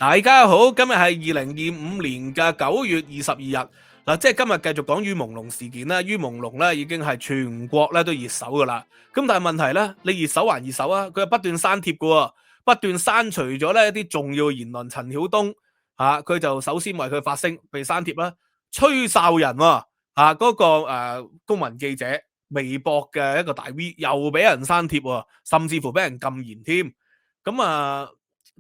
大家好，今日係2025年嘅9月22日嗱，即係今日繼續講于朦朧事件啦。于朦朧咧已經係全國咧都熱搜噶啦，咁但係問題咧，你熱搜還熱搜啊，佢係不斷刪帖嘅，不斷刪除咗咧一啲重要言論。陳曉東佢就首先為佢發聲，被刪帖啦。吹哨人嗰個公民記者微博嘅一個大 V 又俾人刪帖，甚至乎俾人禁言添。咁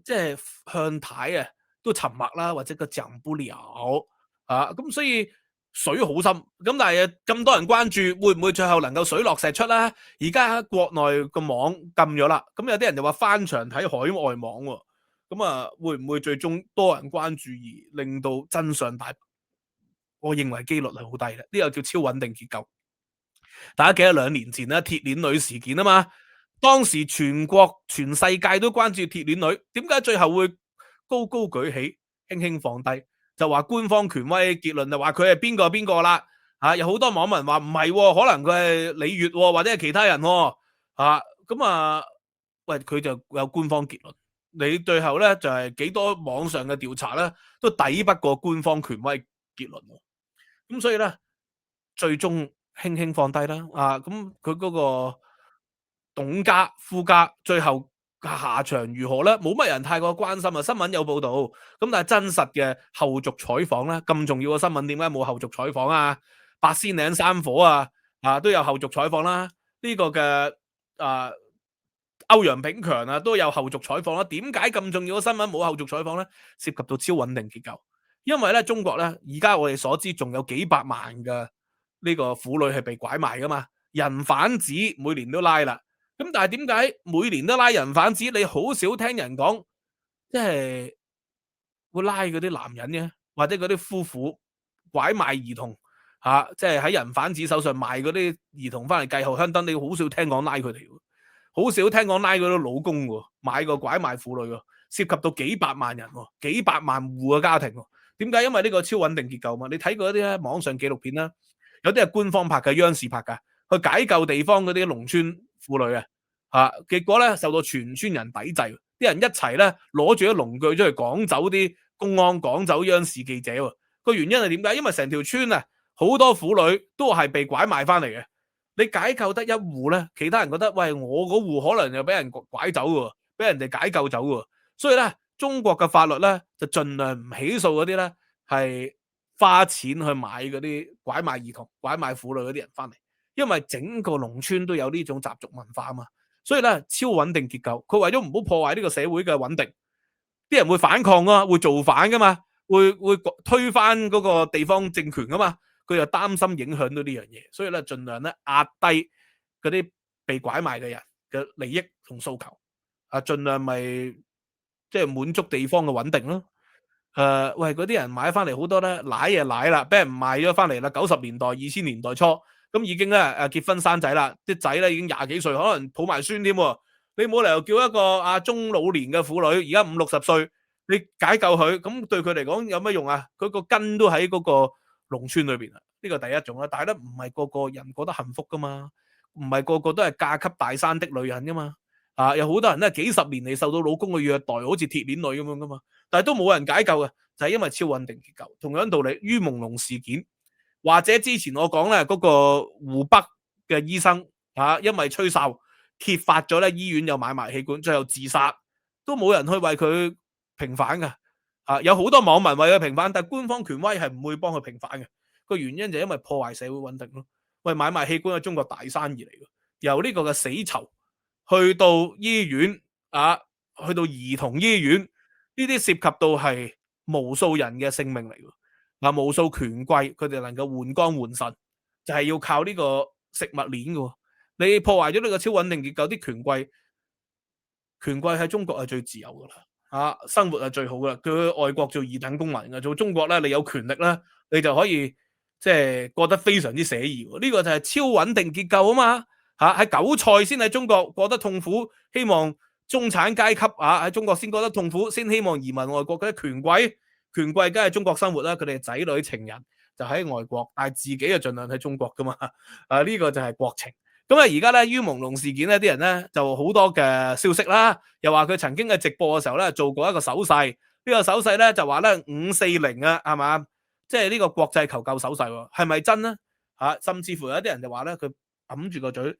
即係向太都沉默啦，或者個講不了咁所以水好深。咁但係咁多人關注，會唔會最後能夠水落石出啦？而家國內個網禁咗啦，咁有啲人就話翻牆睇海外網喎。咁會唔會最終多人關注而令到真相大白？我認為機率係好低嘅，呢個叫超穩定結構。大家記得2年前咧鐵鏈女事件啊嘛，當時全國全世界都關注鐵鏈女，點解最後會高高舉起，輕輕放低？就話官方權威結論就話佢係邊個啦，有好多網民話唔係，可能佢係李月或者係其他人喂，佢就有官方結論，你最後咧就係幾多網上嘅調查咧都抵不過官方權威結論，咁所以咧最終輕輕放低啦，咁佢嗰個董家、夫家最後下場如何咧？冇乜人太過關心啊。新聞有報道，咁但係真實嘅後續採訪咧，咁重要嘅新聞點解冇後續採訪啊？八仙嶺山火都有後續採訪啦。呢個嘅歐陽炳強都有後續採訪啦。點解咁重要嘅新聞冇後續採訪咧？涉及到超穩定結構，因為咧中國咧而家我哋所知仲有幾百萬嘅呢個婦女係被拐賣噶嘛，人販子每年都拉啦。咁但係點解每年都拉人販子？你好少聽人講，即係會拉嗰啲男人嘅，或者嗰啲夫婦拐賣兒童即係喺人販子手上賣嗰啲兒童翻嚟繼後香燈，你好少聽講拉佢哋，好少聽講拉嗰啲老公喎，買個拐賣婦女喎，涉及到幾百萬人喎，幾百萬戶嘅家庭喎。點解？因為呢個超穩定結構嘛。你睇過一啲咧網上紀錄片啦，有啲係官方拍嘅，央視拍㗎，去解救地方嗰啲農村婦女結果咧受到全村人抵制，啲人一齊咧攞住啲農具出去趕走啲公安，趕走央視記者喎。個原因係點解？因為成條村好多婦女都係被拐賣翻嚟嘅。你解救得一戶咧，其他人覺得喂，我嗰戶可能又俾人拐走喎，俾人哋解救走喎。所以咧，中國嘅法律咧就盡量唔起訴嗰啲咧係花錢去買嗰啲拐賣兒童、拐賣婦女嗰啲人翻嚟，因為整個農村都有呢種習俗文化啊嘛。所以咧超穩定結構，佢為咗唔好破壞呢個社會嘅穩定，啲人會反抗啊，會造反噶嘛，會推翻嗰個地方政權噶嘛，佢又擔心影響到呢樣嘢，所以咧盡量咧壓低嗰啲被拐賣嘅人嘅利益同訴求，盡量咪即係滿足地方嘅穩定咯。喂，嗰啲人買翻嚟好多咧，奶啦，俾人賣咗翻嚟啦，90年代、2000年代初。咁已經咧結婚生仔啦，啲仔咧已經20幾歲，可能抱埋孫添。你冇理由叫一個中老年嘅婦女，而家50、60歲，你解救佢，咁對佢嚟講有乜用啊？佢個根都喺嗰個農村裏邊啊。呢個第一種啦，但係咧唔係個個人覺得幸福噶嘛，唔係個個都係嫁給大山的女人噶嘛。有好多人咧幾十年嚟受到老公嘅虐待，好似鐵鏈女咁樣噶嘛，但係都冇人解救嘅，就係因為超穩定結構。同樣道理，于朦朧事件。或者之前我講咧嗰個湖北嘅醫生因為吹哨揭發咗咧醫院有買賣器官，最後自殺，都冇人去為佢平反嘅。有好多網民為佢平反，但係官方權威係唔會幫佢平反嘅。個原因就係因為破壞社會穩定咯。喂，買賣器官係中國大生意嚟嘅，由呢個嘅死囚去到醫院去到兒童醫院，呢啲涉及到係無數人嘅性命嚟嘅。無數權貴佢哋能夠換肝換腎，就係要靠呢個食物鏈嘅。你破壞咗呢個超穩定結構，啲權貴喺中國係最自由噶啦，生活係最好噶啦。佢去外國做二等公民嘅，做中國咧，你有權力咧，你就可以即係過得非常之寫意。呢個就係超穩定結構啊嘛。喺韭菜先喺中國過得痛苦，希望中產階級喺中國先過得痛苦，先希望移民外國嗰啲權貴梗係中國生活啦，佢哋仔女情人就喺外國，但係自己就盡量喺中國噶嘛。呢個就係國情。咁而家咧于朦朧事件咧，啲人咧就好多嘅消息啦，又話佢曾經喺直播嘅時候咧做過一個手勢，呢個手勢咧就話咧540啊，係嘛？即係呢個國際求救手勢喎，係咪真咧？甚至乎有啲人就話咧，佢揞住個嘴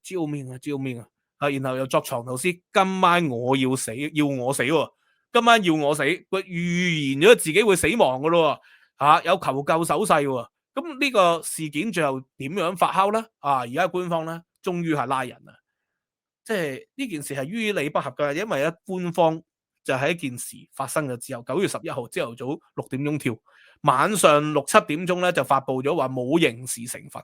招面啊，招面啊，然後又作藏頭詩，今晚我要死，要我死喎，今晚要我死，佢預言咗自己會死亡噶咯喎，有求救手勢喎。咁呢個事件最後點樣發酵咧？而家官方咧，終於係拉人啦。即係呢件事係於理不合嘅，因為咧官方就喺件事發生咗之後，9月11號朝頭早6點鐘跳，晚上6、7點鐘咧就發布咗話冇刑事成分，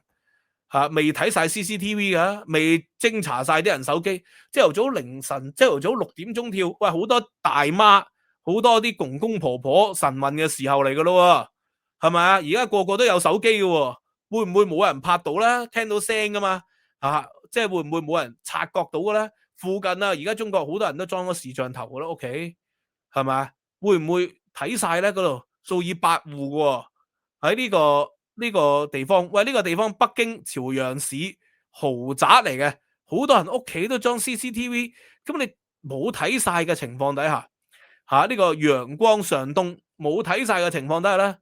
未睇晒 CCTV 㗎，未偵查晒啲人手機，朝頭早凌晨，朝頭早6點鐘跳，喂，好多大媽，好多啲公公婆婆晨運嘅時候嚟㗎咯，係咪啊？而家個個都有手機嘅喎，會唔會冇人拍到咧？聽到聲㗎嘛，即係會唔會冇人察覺到嘅咧？附近而家中國好多人都裝咗視像頭嘅啦，屋企係咪？會唔會睇晒咧？嗰度數以百戶嘅喎，喺呢個地方，喂，呢個地方北京朝陽市豪宅嚟嘅，好多人屋企都裝 CCTV，咁你冇睇晒嘅情況底下，呢個陽光上東冇睇晒嘅情況底下咧，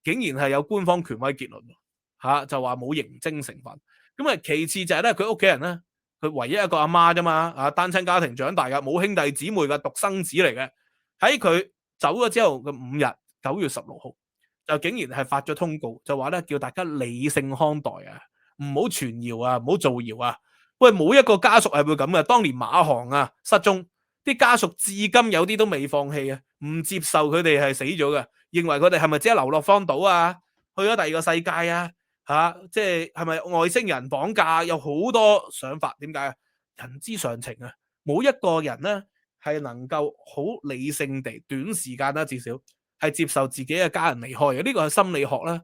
竟然係有官方權威結論，就話冇刑偵成分。咁其次就係咧，佢屋企人咧，佢唯一一個阿媽啫嘛，單親家庭長大嘅，冇兄弟姊妹嘅獨生子嚟嘅。喺佢走咗之後嘅5日，9月16號，就竟然係發咗通告，就話咧叫大家理性看待啊，唔好傳謠啊，唔好造謠啊。喂，冇一個家屬係會咁嘅。當年馬航失蹤，啲家屬至今有啲都未放棄啊，唔接受佢哋係死咗嘅，認為佢哋係咪只係流落荒島啊，去咗第二個世界啊？即係咪外星人綁架？有好多想法，點解啊？人之常情啊，冇一個人咧係能夠好理性地短時間啦，至少係接受自己嘅家人離開嘅。呢個係心理學啦，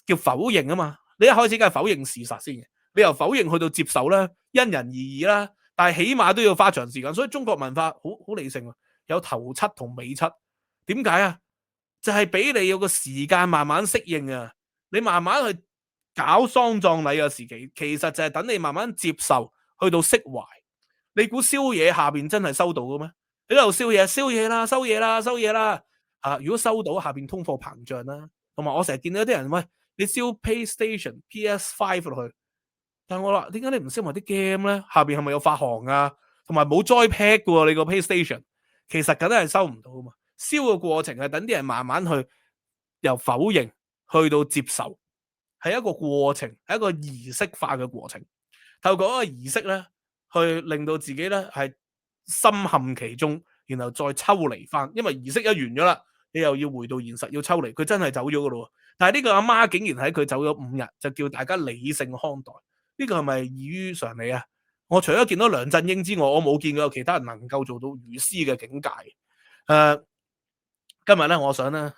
叫否認啊嘛。你一開始梗係否認事實先嘅，你由否認去到接受咧，因人而異啦。但係起碼都要花長時間，所以中國文化好理性，有頭七同尾七。點解啊？就係俾你有個時間慢慢適應啊，你慢慢去搞喪葬禮嘅時期，其實就係等你慢慢接受，去到釋懷。你估宵夜下邊真係收到嘅咩？你喺度宵夜，宵夜啦，收嘢啦，收嘢啦。如果收到，下邊通貨膨脹啦。同埋我成日見到啲人，喂，你燒 PlayStation、PS5 落去，但係我話點解你唔燒埋啲 game 咧？下邊係咪有發行啊？同埋冇 Joypad 嘅喎，你個 PlayStation 其實梗係收唔到啊嘛。燒嘅過程係等啲人慢慢去由否認去到接受。係一個過程，係一個儀式化嘅過程。透過一個儀式咧，去令到自己咧係深陷其中，然後再抽離翻。因為儀式一完咗啦，你又要回到現實，要抽離。佢真係走咗噶咯。但係呢個阿媽竟然喺佢走咗5日，就叫大家理性看待。呢個係咪異於常理啊？我除咗見到梁振英之外，我冇見過有其他人能夠做到如斯嘅境界。今日咧，我想咧，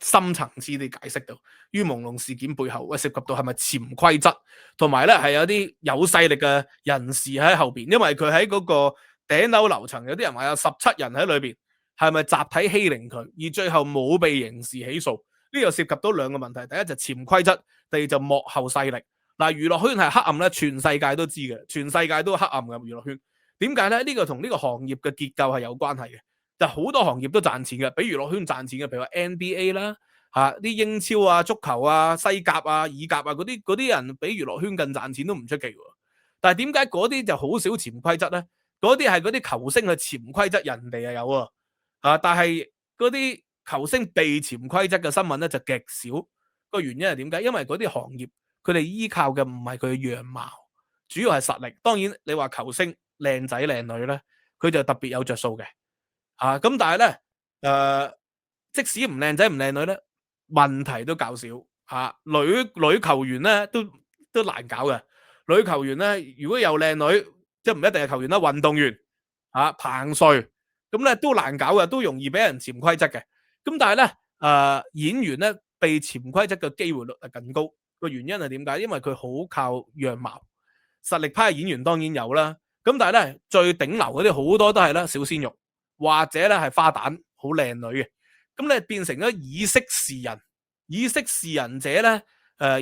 深層次地解釋到於朦朧事件背後，涉及到係咪潛規則，同埋咧係有啲有勢力嘅人士喺後邊，因為佢喺嗰個頂樓樓層，有啲人話有17人喺裏邊，係咪集體欺凌佢，而最後冇被刑事起訴？呢個涉及到2個問題，第一就潛規則，第二就幕後勢力。嗱，娛樂圈係黑暗咧，全世界都知嘅，全世界都黑暗嘅娛樂圈。點解咧？呢個同呢個行業嘅結構係有關係嘅。就好多行業都賺錢嘅，比娛樂圈賺錢嘅，譬如話 NBA 啦，啲英超啊、足球啊、西甲啊、意甲啊嗰啲人比娛樂圈更賺錢都唔出奇喎。但係點解嗰啲就好少潛規則咧？嗰啲係嗰啲球星去潛規則，人哋有啊，但係嗰啲球星被潛規則嘅新聞咧就極少。個原因係點解？因為嗰啲行業佢哋依靠嘅唔係佢嘅樣貌，主要係實力。當然你話球星靚仔靚女咧，佢就特別有着數嘅。咁但係咧，即使唔靚仔唔靚女咧，問題都較少。女球員咧都難搞嘅。女球員咧，如果有靚女，即係唔一定係球員啦，運動員彭帥咁咧都難搞嘅，都容易俾人潛規則嘅。咁但係咧，演員咧被潛規則嘅機會率係更高。個原因係點解？因為佢好靠樣貌，實力派嘅演員當然有啦。咁但係咧，最頂流嗰啲好多都係咧小鮮肉。或者咧係花旦好靚女嘅，咁咧變成咗以色示人，以色示人者咧，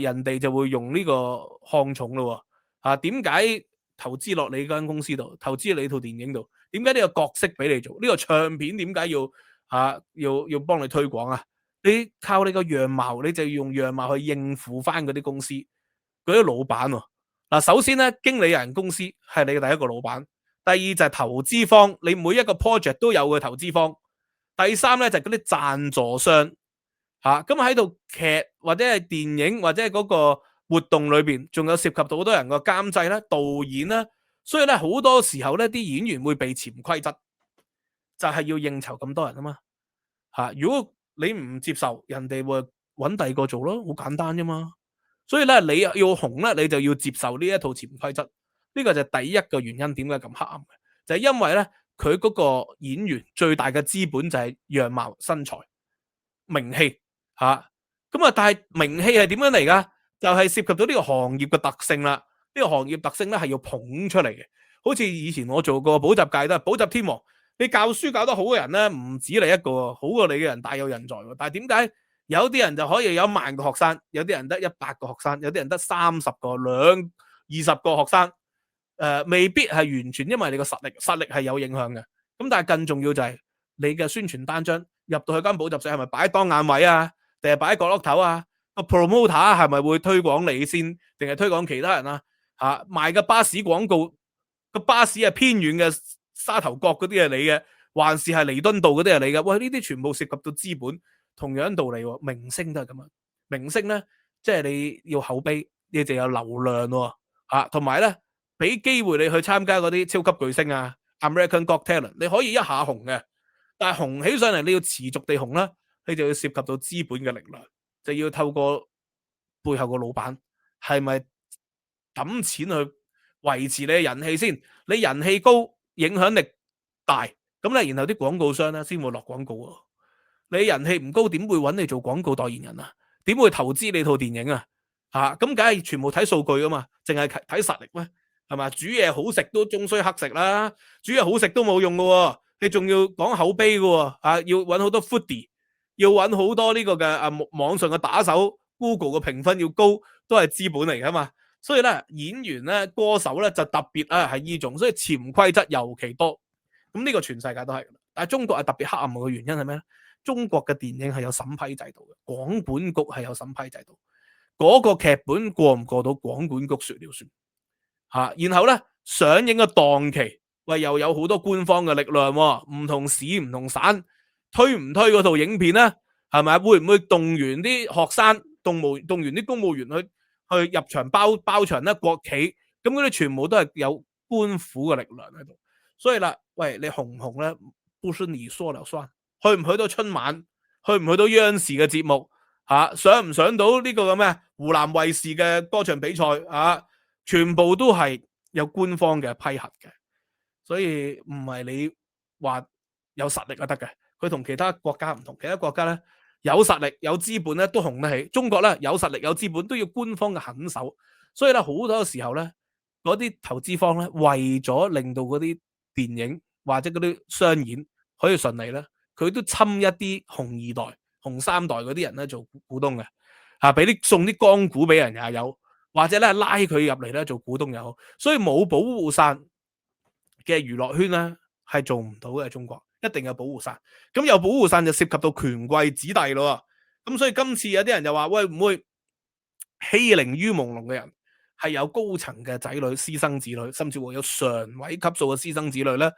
人哋就會用呢個看重咯。點解投資落你間公司度，投資你套電影度？點解呢個角色俾你做？呢個唱片點解要要幫你推廣啊。你靠你個樣貌，你就要用樣貌去應付翻嗰啲公司嗰啲老闆喎。嗱，首先咧，經理人公司係你嘅第一個老闆，第二就係投資方，你每一個 project 都有個投資方，第三咧就係嗰啲贊助商咁喺度劇或者係電影或者係嗰個活動裏邊，仲有涉及到好多人個監製啦、導演啦，所以咧好多時候咧啲演員會被潛規則，就係要應酬咁多人啊嘛。如果你唔接受，人哋會揾第二個做咯，好簡單啫嘛。所以咧，你要紅咧，你就要接受呢一套潛規則。呢個就係第一個原因，點解咁黑暗嘅？就係因為咧，佢嗰個演員最大嘅資本就係樣貌、身材、名氣咁但係名氣係點樣嚟噶？就係涉及到呢個行業嘅特性啦。呢個行業特性咧係要捧出嚟嘅。好似以前我做過補習界都係補習天王，你教書教得好嘅人咧，唔止你一個，好過你嘅人大有人在。但係點解有啲人就可以有1萬個學生，有啲人得100個學生，有啲人得30個、20個學生？未必係完全因為你個實力，實力係有影響嘅。咁但係更重要就係你嘅宣傳單張入到去間補習社係咪擺當眼位啊？定係擺角落頭啊？個 promoter 係咪會推廣你先，定係推廣其他人啊？賣嘅巴士廣告，個巴士係偏遠嘅沙頭角嗰啲係你嘅，還是係彌敦道嗰啲係你嘅？喂，呢啲全部涉及到資本，同樣道理喎。明星都係咁啊，明星咧即係你要口碑，你就有流量喎，同埋咧俾機會你去參加嗰啲超級巨星啊 ，American Got Talent， 你可以一下紅嘅，但係紅起上嚟你要持續地紅啦，你就要涉及到資本嘅力量，就要透過背後個老闆係咪抌錢去維持你嘅人氣先，你人氣高，影響力大，咁咧然後啲廣告商咧先會落廣告喎。你人氣唔高，點會揾你做廣告代言人啊？點會投資你套電影啊？咁梗係全部睇數據噶嘛，淨係睇實力咩？係嘛？煮嘢好食都終須乞食啦，煮嘢好食都冇用噶，你仲要講口碑噶，要揾好多 foodie， 要揾好多呢個嘅網上嘅打手 ，Google 嘅評分要高，都係資本嚟噶嘛。所以咧，演員咧、歌手咧就特別係呢種，所以潛規則尤其多。咁呢個全世界都係，但係中國係特別黑暗嘅原因係咩咧？中國嘅電影係有審批制度嘅，廣管局係有審批制度，嗰個劇本過唔過到廣管局說了算。然後咧上映嘅檔期，喂又有好多官方嘅力量喎，唔同市唔同省推唔推嗰套影片咧，係咪？會唔會動員啲學生，動員啲公務員去入場包場咧？國企咁嗰啲全部都係有官府嘅力量喺度，所以啦，喂你紅唔紅咧，不是你說了算，去唔去到春晚，去唔去到央視嘅節目，上唔上到呢個嘅咩湖南衛視嘅歌唱比賽全部都係有官方嘅批核嘅，所以唔係你話有實力就得嘅。佢同其他國家唔同，其他國家咧有實力有資本咧都紅得起，中國咧有實力有資本都要官方嘅狠手，所以咧好多時候咧嗰啲投資方咧為咗令到嗰啲電影或者嗰啲商演可以順利咧，佢都侵一啲紅二代、紅三代嗰啲人咧做股東嘅，俾啲送啲光股俾人也有。或者咧拉佢入嚟咧做股東又好，所以冇保護傘嘅娛樂圈咧係做唔到嘅。中國一定有保護傘，咁有保護傘就涉及到權貴子弟咯。咁所以今次有啲人就話喂，唔會欺凌於朦朧嘅人係有高層嘅仔女、私生子女，甚至乎有常委級數嘅私生子女咧。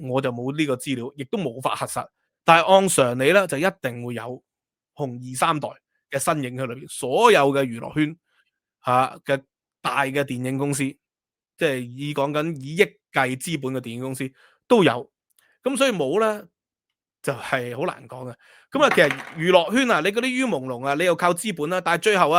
我就冇呢個資料，亦都無法核實。但係按常理咧，就一定會有紅二三代嘅身影喺裏邊，所有嘅娛樂圈嘅大嘅電影公司，即係講緊以億計資本嘅電影公司都有，咁所以冇咧就係好難講嘅。咁其實娛樂圈你嗰啲於朦朧你又靠資本啦，但係最後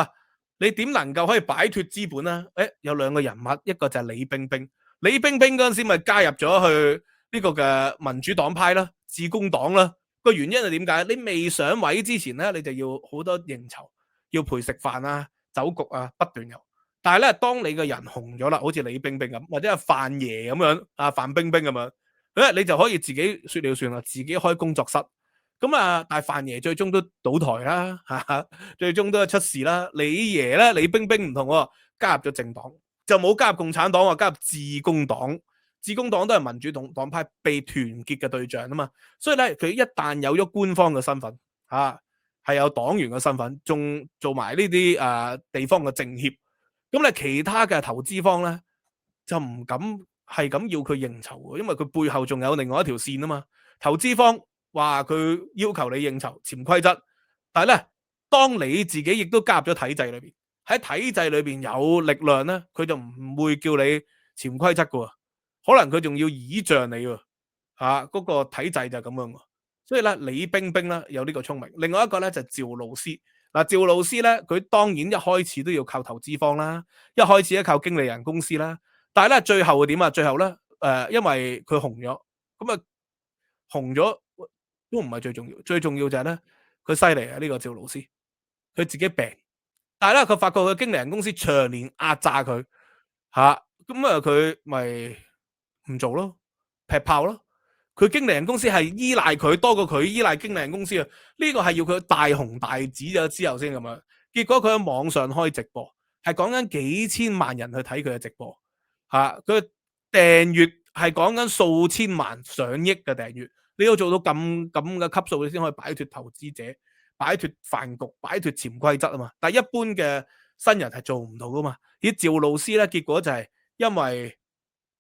你點能夠可以擺脫資本咧？有兩個人物，一個就係李冰冰。李冰冰嗰陣時咪加入咗去呢個嘅民主黨派啦、致公黨啦。個原因係點解？你未上位之前咧，你就要好多應酬，要陪食飯酒局不斷有。但係咧，當你個人紅咗啦，好似李冰冰咁，或者係范爺咁樣范冰冰咁樣，你就可以自己說了算啦，自己開工作室。咁但係范爺最終都倒台啦，最終都係出事啦。李爺咧，李冰冰唔同，加入咗政黨，就冇加入共產黨，加入致公黨，致公黨都係民主黨派被團結嘅對象啊嘛，所以咧佢一旦有咗官方嘅身份係有黨員嘅身份，仲做埋呢啲地方嘅政協，咁咧其他嘅投資方咧就唔敢係咁要佢應酬喎，因為佢背後仲有另外一條線啊嘛。投資方話佢要求你應酬潛規則，但係咧當你自己亦都加入咗體制裏邊，喺體制裏邊有力量咧，佢就唔會叫你潛規則嘅，可能佢仲要倚仗你喎。嗰個體制就係咁樣喎。所以咧，李冰冰咧有呢個聰明，另外一個咧就係趙露思。嗱，趙露思咧，佢當然一開始都要靠投資方啦，一開始咧靠經理人公司啦，但係咧最後會點啊？最後咧因為佢紅咗，咁啊紅咗都唔係最重要，最重要就係咧佢犀利啊！呢個趙露思，佢自己病，但係咧佢發覺佢經理人公司長年壓榨佢咁啊佢咪唔做咯，劈炮咯。佢經理人公司係依賴佢多過佢依賴經理人公司啊！呢個係要佢大紅大紫咗之後先咁樣。結果佢喺網上開直播，係講緊幾千萬人去睇佢嘅直播佢訂閱係講緊數千萬上億嘅訂閱。你要做到咁嘅級數，你先可以擺脱投資者、擺脱飯局、擺脱潛規則啊嘛。但係一般嘅新人係做唔到噶嘛。而趙露思咧，結果就係因為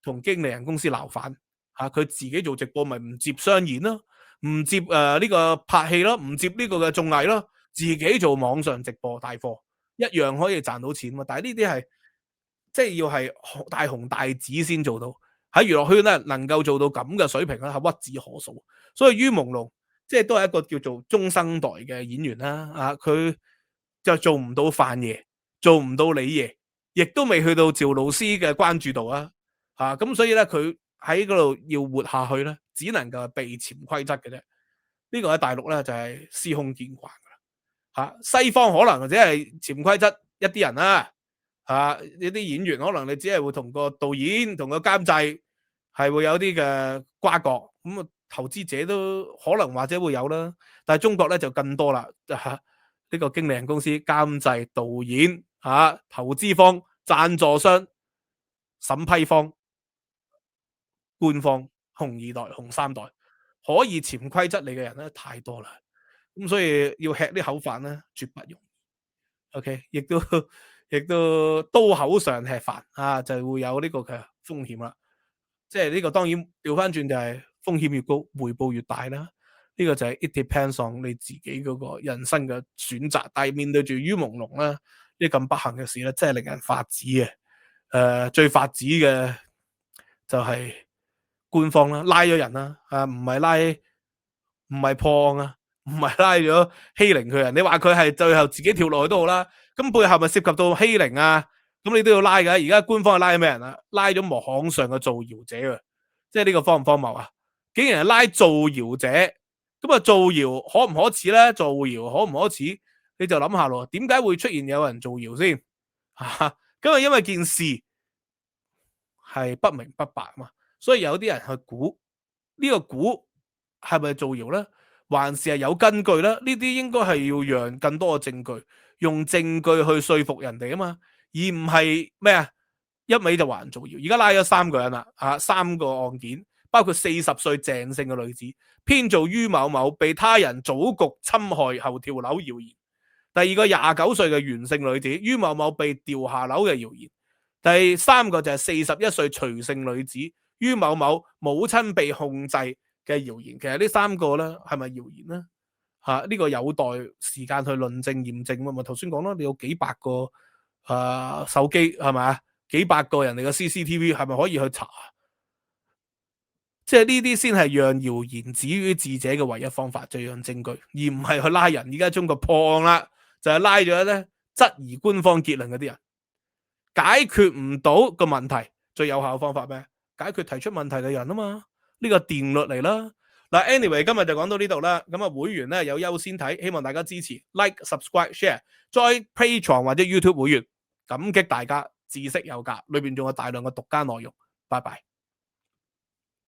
同經理人公司鬧翻。佢自己做直播咪唔接商演咯，唔接呢個拍戲咯，唔接呢個嘅綜藝咯，自己做網上直播帶貨，一樣可以賺到錢嘛。但係呢啲係即係要係大紅大紫先做到，喺娛樂圈咧能夠做到咁嘅水平咧係屈指可數。所以于朦朧即係都係一個叫做中生代嘅演員啦。佢就做唔到范爺，做唔到李爺，亦都未去到趙露思嘅關注度啊。咁所以咧佢喺嗰度要活下去咧，只能夠係被潛規則嘅啫。呢個喺大陸咧就係司空見慣噶啦。西方可能只係潛規則一啲人啦。呢啲演員可能你只係會同個導演同個監製係會有啲嘅瓜葛，咁啊投資者都可能或者會有啦。但係中國咧就更多啦。呢個經理人公司、監製、導演投資方、贊助商、審批方、官方、紅二代、紅三代，可以潛規則你嘅人咧太多啦，咁所以要吃啲口飯咧絕不容易。OK， 亦都刀口上吃飯就會有呢個嘅風險啦。即係呢個當然調翻轉就係風險越高，回報越大啦。呢個就係 it depends on 你自己嗰個人生嘅選擇。但係面對住于朦朧啦，呢咁不幸嘅事咧，真係令人髮指嘅。最髮指嘅就係官方啦，拉咗人啦，唔係破案啊，唔係拉咗欺凌佢人。你話佢係最後自己跳落去都好啦，咁背後咪涉及到欺凌啊？咁你都要拉㗎。而家官方係拉咗咩人啊？拉咗網上嘅造謠者啊！即係呢個荒唔荒謬啊？竟然係拉造謠者，咁啊造謠可唔可恥咧？造謠可唔可恥？你就諗下咯，點解會出現有人造謠先？咁啊因為件事係不明不白嘛。所以有啲人去估呢個估係咪造謠咧，還是係有根據咧？呢啲應該係要讓更多嘅證據，用證據去說服人哋啊嘛，而唔係咩啊一味就話人造謠。而家拉咗3個人啦，3個案件，包括40歲鄭姓嘅女子編造于某某被他人組局侵害後跳樓謠言；第二個29歲嘅袁姓女子于某某被掉下樓嘅謠言；第3個就係41歲徐姓女子于某某母親被控制嘅謠言。其實呢3個咧係咪謠言咧？呢個有待時間去論證驗證。咪頭先講啦，你有幾百個手機係咪啊？幾百個人哋嘅 CCTV 係咪可以去查？即係呢啲先係讓謠言止於智者嘅唯一方法，就係讓證據，而唔係去拉人。而家中國破案啦，就係拉咗咧質疑官方結論嗰啲人，解決唔到個問題，最有效嘅方法咩？解決提出問題嘅人啊嘛，呢個定律嚟啦。嗱 ，anyway 今日就講到呢度啦。咁啊，會員咧有優先睇，希望大家支持 like、subscribe、share， 再 Patreon 或者 YouTube 會員，感激大家，知識有價，裏邊仲有大量嘅獨家內容。拜拜。